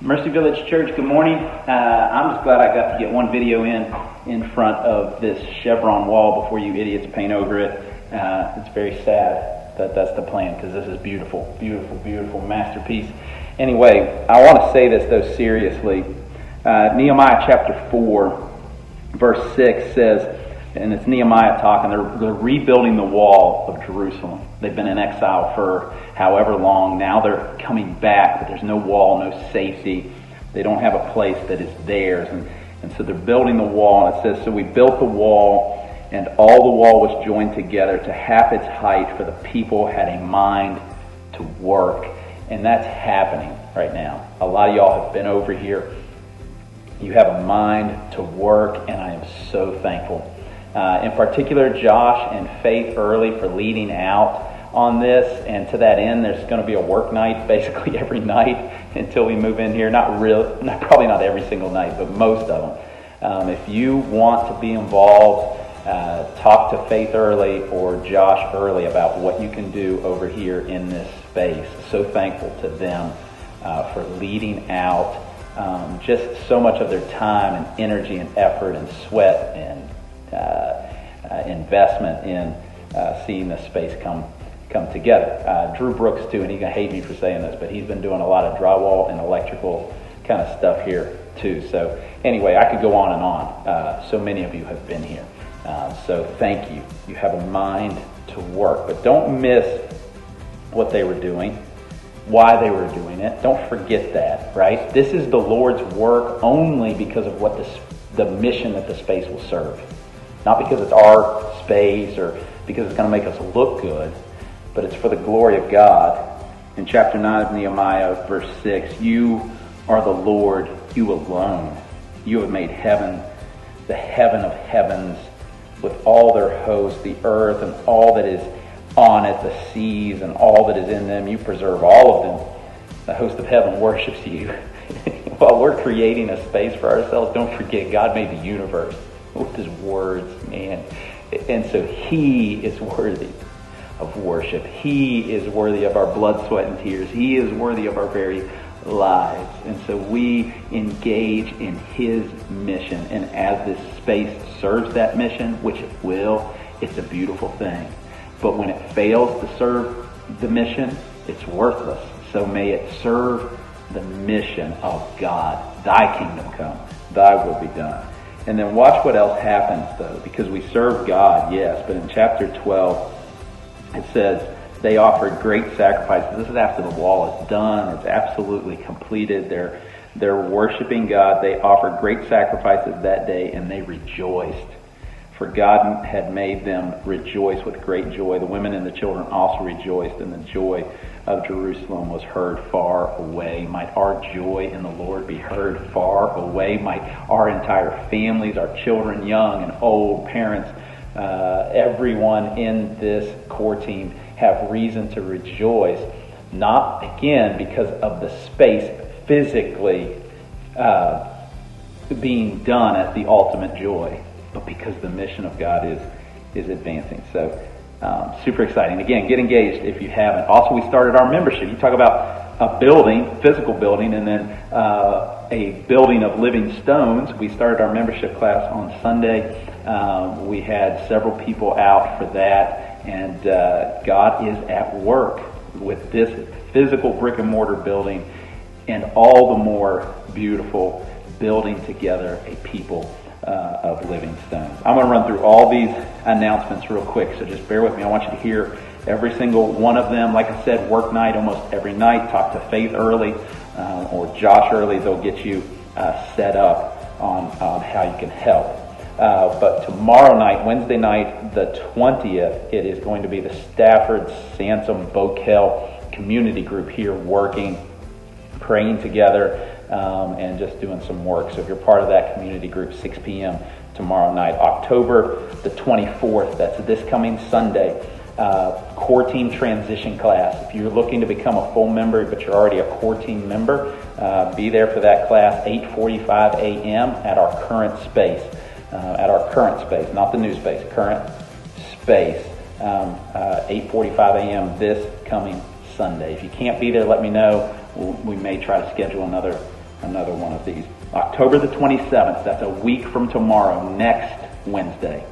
Mercy Village Church, good morning. I'm just glad I got to get one video in front of this chevron wall before you idiots paint over it. It's very sad that that's the plan, because this is beautiful, beautiful, beautiful masterpiece. Anyway, I want to say this though seriously. Nehemiah chapter 4, verse 6 says, and it's Nehemiah talking, they're rebuilding the wall of Jerusalem. They've been in exile for however long. Now they're coming back, but there's no wall, no safety. They don't have a place that is theirs. And so they're building the wall. And it says, so we built the wall, and all the wall was joined together to half its height, for the people had a mind to work. And that's happening right now. A lot of y'all have been over here. You have a mind to work, and I am so thankful. In particular, Josh and Faith Early for leading out on this, and to that end, there's going to be a work night basically every night until we move in here. Probably not every single night, but most of them. If you want to be involved, talk to Faith Early or Josh Early about what you can do over here in this space. So thankful to them for leading out just so much of their time and energy and effort and sweat and investment in seeing this space come together. Drew Brooks too, and he's gonna hate me for saying this, but he's been doing a lot of drywall and electrical kind of stuff here too. So anyway, I could go on and on. So many of you have been here. So thank you. You have a mind to work, but don't miss what they were doing, why they were doing it. Don't forget that, right? This is the Lord's work only because of what the mission that the space will serve. Not because it's our space or because it's going to make us look good, but it's for the glory of God. In chapter 9 of Nehemiah, verse 6, you are the Lord, you alone. You have made heaven, the heaven of heavens, with all their hosts, the earth and all that is on it, the seas and all that is in them. You preserve all of them. The host of heaven worships you. While we're creating a space for ourselves, don't forget God made the universe with his words, man. And so he is worthy of worship. He is worthy of our blood, sweat, and tears. He is worthy of our very lives. And so we engage in his mission. And as this space serves that mission, which it will, it's a beautiful thing. But when it fails to serve the mission, it's worthless. So may it serve the mission of God. Thy kingdom come, thy will be done. And then watch what else happens though, because we serve God, yes, but in chapter 12, it says they offered great sacrifices. This is after the wall is done. It's absolutely completed. They're worshiping God. They offered great sacrifices that day, and they rejoiced. For God had made them rejoice with great joy. The women and the children also rejoiced, and the joy of Jerusalem was heard far away. Might our joy in the Lord be heard far away. Might our entire families, our children, young and old, parents, everyone in this core team have reason to rejoice. Not, again, because of the space physically being done as the ultimate joy, but because the mission of God is advancing. So super exciting. Again, get engaged if you haven't. Also, we started our membership. You talk about a building, physical building, and then a building of living stones. We started our membership class on Sunday. We had several people out for that, and God is at work with this physical brick and mortar building and all the more beautiful building together a people of living stones. I'm going to run through all these announcements real quick, so just bear with me. I want you to hear every single one of them. Like I said, work night almost every night. Talk to Faith Early or Josh Early. They'll get you set up on how you can help. But tomorrow night, Wednesday night, the 20th, it is going to be the Stafford Sansom Bokel community group here working, praying together, and just doing some work. So if you're part of that community group, 6 p.m. tomorrow night. October the 24th, that's this coming Sunday, core team transition class. If you're looking to become a full member, but you're already a core team member, be there for that class, 8:45 a.m. at our current space. Not the new space, current space, 8:45 a.m. this coming Sunday. If you can't be there, let me know. We may try to schedule another another one of these. October the 27th, that's a week from tomorrow, next Wednesday.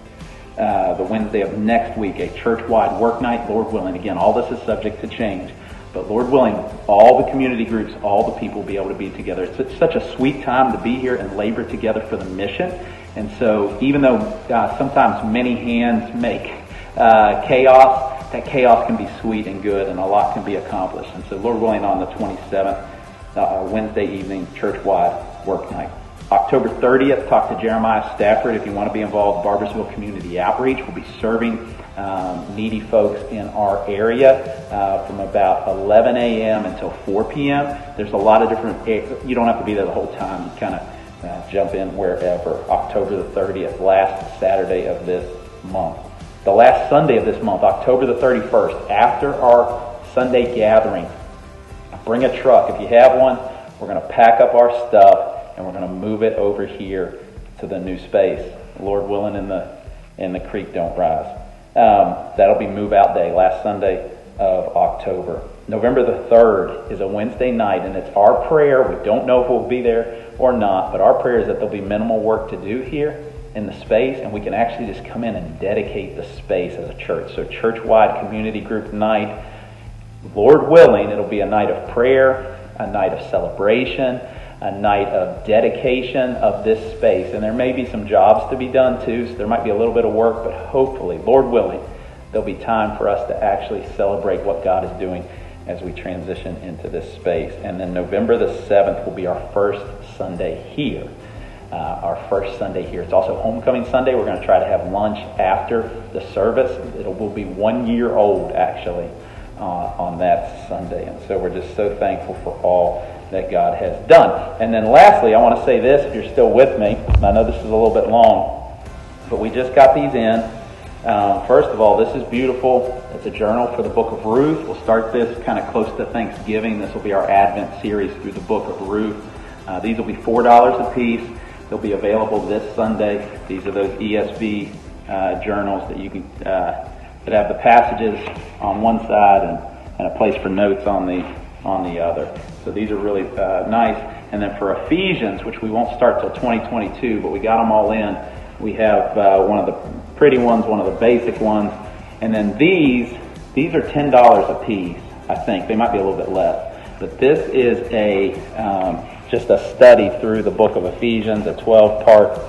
The Wednesday of next week, a church-wide work night, Lord willing. Again, all this is subject to change. But Lord willing, all the community groups, all the people will be able to be together. It's such a sweet time to be here and labor together for the mission. And so even though sometimes many hands make chaos, that chaos can be sweet and good, and a lot can be accomplished. And so Lord willing, on the 27th, Wednesday evening, church-wide work night. October 30th, talk to Jeremiah Stafford if you want to be involved. Barbersville Community Outreach will be serving needy folks in our area from about 11 a.m. until 4 p.m. There's a lot of different, you don't have to be there the whole time. You kind of jump in wherever. October the 30th, last Saturday of this month. The last Sunday of this month, October the 31st, after our Sunday gathering, bring a truck. If you have one, we're going to pack up our stuff and we're going to move it over here to the new space. Lord willing, and the creek don't rise. That'll be move out day, last Sunday of October. November the 3rd is a Wednesday night, and it's our prayer. We don't know if we'll be there or not, but our prayer is that there'll be minimal work to do here in the space, and we can actually just come in and dedicate the space as a church. So church-wide community group night, Lord willing, it'll be a night of prayer, a night of celebration, a night of dedication of this space. And there may be some jobs to be done too, so there might be a little bit of work, but hopefully, Lord willing, there'll be time for us to actually celebrate what God is doing as we transition into this space. And then November the 7th will be our first Sunday here. It's also Homecoming Sunday. We're going to try to have lunch after the service. It will be 1 year old, actually, on that Sunday. And so we're just so thankful for all that God has done. And then lastly, I want to say this, if you're still with me. I know this is a little bit long, but we just got these in. First of all, this is beautiful. It's a journal for the book of Ruth. We'll start this kind of close to Thanksgiving. This will be our Advent series through the book of Ruth. These will be $4 a piece. They'll be available this Sunday. These are those ESV journals that you can that have the passages on one side and a place for notes on the other. So these are really nice. And then for Ephesians, which we won't start till 2022, but we got them all in. We have one of the pretty ones, one of the basic ones, and then these are $10 a piece. I think they might be a little bit less, but this is just a study through the book of Ephesians, a 12-part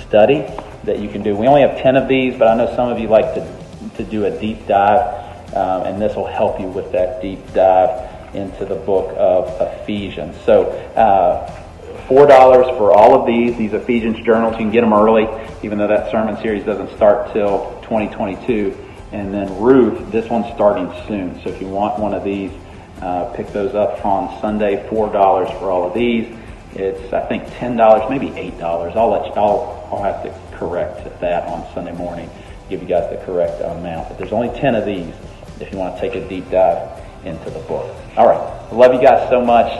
study that you can do. We only have 10 of these, but I know some of you like to do a deep dive, and this will help you with that deep dive into the book of Ephesians. So $4 for all of these Ephesians journals. You can get them early, even though that sermon series doesn't start till 2022. And then Ruth, this one's starting soon. So if you want one of these, pick those up on Sunday. $4 for all of these. It's, I think, $10, maybe $8. I'll have to correct that on Sunday morning, give you guys the correct amount. But there's only 10 of these if you want to take a deep dive into the book. All right. I love you guys so much.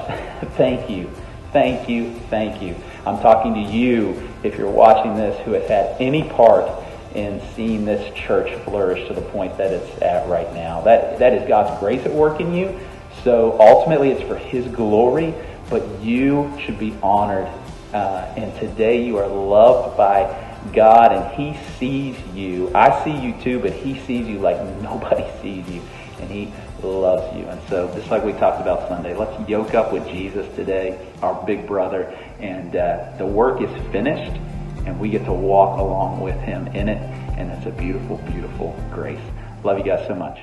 Thank you. Thank you. Thank you. I'm talking to you, if you're watching this, who has had any part in seeing this church flourish to the point that it's at right now. That is God's grace at work in you. So ultimately it's for His glory, but you should be honored. And today you are loved by God, and He sees you. I see you too, but He sees you like nobody sees you, and He loves you. And so, just like we talked about Sunday, let's yoke up with Jesus today, our big brother, and the work is finished, and we get to walk along with Him in it, and it's a beautiful, beautiful grace. Love you guys so much.